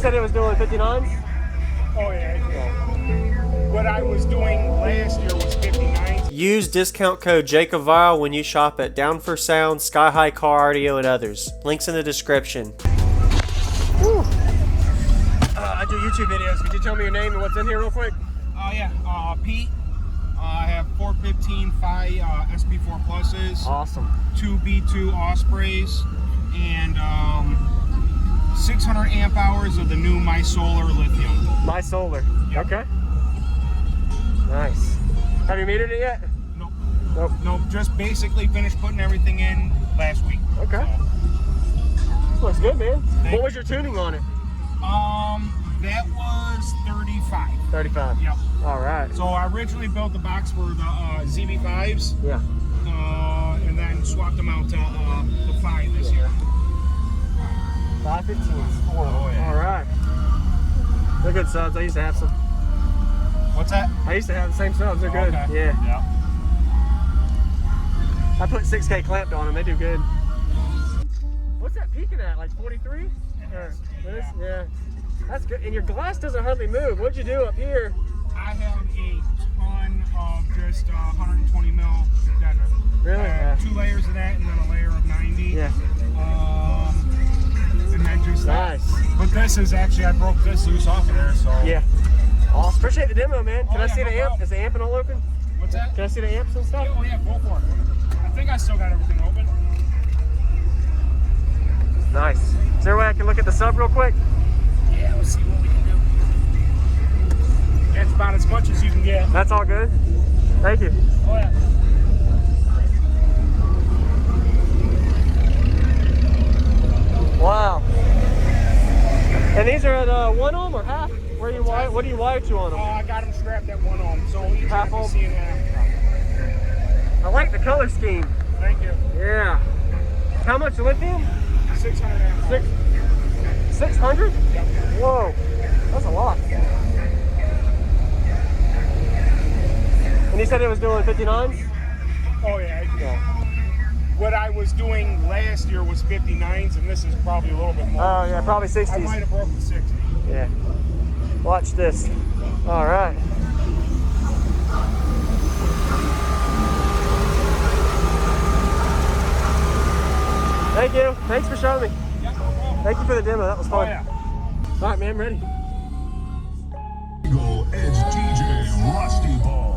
said it was doing 59s? Oh yeah. What I was doing last year was 59s. Use discount code JACOBVILE when you shop at Down for Sound, Sky High Car Audio, and others. Links in the description. I do YouTube videos. Could you tell me your name and what's in here real quick? Oh yeah, Pete. I have 415 Phi SP4 Pluses. Awesome. 2 B2 Ospreys and 600 amp hours of the new My Solar lithium. My Solar. Yep. Okay. Nice. Have you metered it yet? Nope. Nope. Nope. Just basically finished putting everything in last week. Okay. So. Looks good, man. Thank what was your tuning on it? That was 35. 35. Yep. All right. So I originally built the box for the ZB5s. Yeah. And then swapped them out to the 5 this year. 515s. Oh, yeah. All right. They're good subs. I used to have some. What's that? I used to have the same subs. They're good. Okay. Yeah. Yeah. I put 6K clamped on them. They do good. What's that peaking at? Like 43? Yeah. That's good. And your glass doesn't hardly move. What'd you do up here? I have a ton of just 120 mil deadener. Really? Yeah. 2 layers of that and then a layer of 90. Yeah. And then just nice. But this is actually, I broke this loose off of there, so. Yeah. Awesome. Appreciate the demo, man. Can I see the amp? Problem. Is the amping all open? What's that? Can I see the amps and stuff? Oh yeah, go for it. I think I still got everything open. Nice. Is there a way I can look at the sub real quick? Yeah, let's see what we can do. That's about as much as you can get. That's all good. Thank you. Oh yeah. Wow. And these are at 1 ohm or half? Where you wire? What do you wire to on them? I got them strapped at 1 ohm, so each Half have ohm? to see in half. I like the color scheme. Thank you. Yeah. How much lithium? 600 amp hours. 600? Yep. Whoa. That's a lot. And you said it was doing 59s? Oh yeah. What I was doing last year was 59s, and this is probably a little bit more. Oh yeah, probably 60s. I might have broken 60. Yeah. Watch this. All right. Thank you. Thanks for showing me. Yeah, no problem. Thank you for the demo. That was fun. Oh, yeah. All right, man. I'm ready. Eagle Edge DJ Rusty Balls.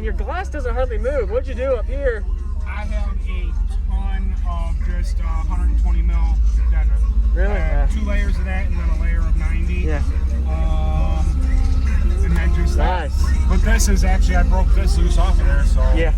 and your glass doesn't hardly move. What'd you do up here? I have a ton of just 120 mil deadener. Really? Yeah. 2 layers of that and then a layer of 90. Yeah. And then just Nice. that. But this is actually, I broke this loose off of there, so. Yeah.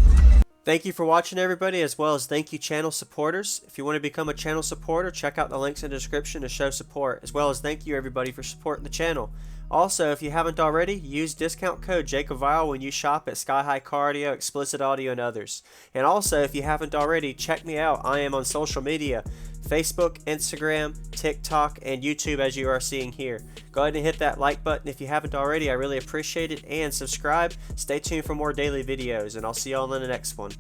Thank you for watching, everybody, as well as thank you, channel supporters. If you want to become a channel supporter, check out the links in the description to show support, as well as thank you, everybody, for supporting the channel. Also, if you haven't already, use discount code JACOBVILE when you shop at Sky High Cardio, Explicit Audio, and others. And also, if you haven't already, check me out. I am on social media, Facebook, Instagram, TikTok, and YouTube, as you are seeing here. Go ahead and hit that like button if you haven't already. I really appreciate it. And subscribe. Stay tuned for more daily videos, and I'll see y'all in the next one.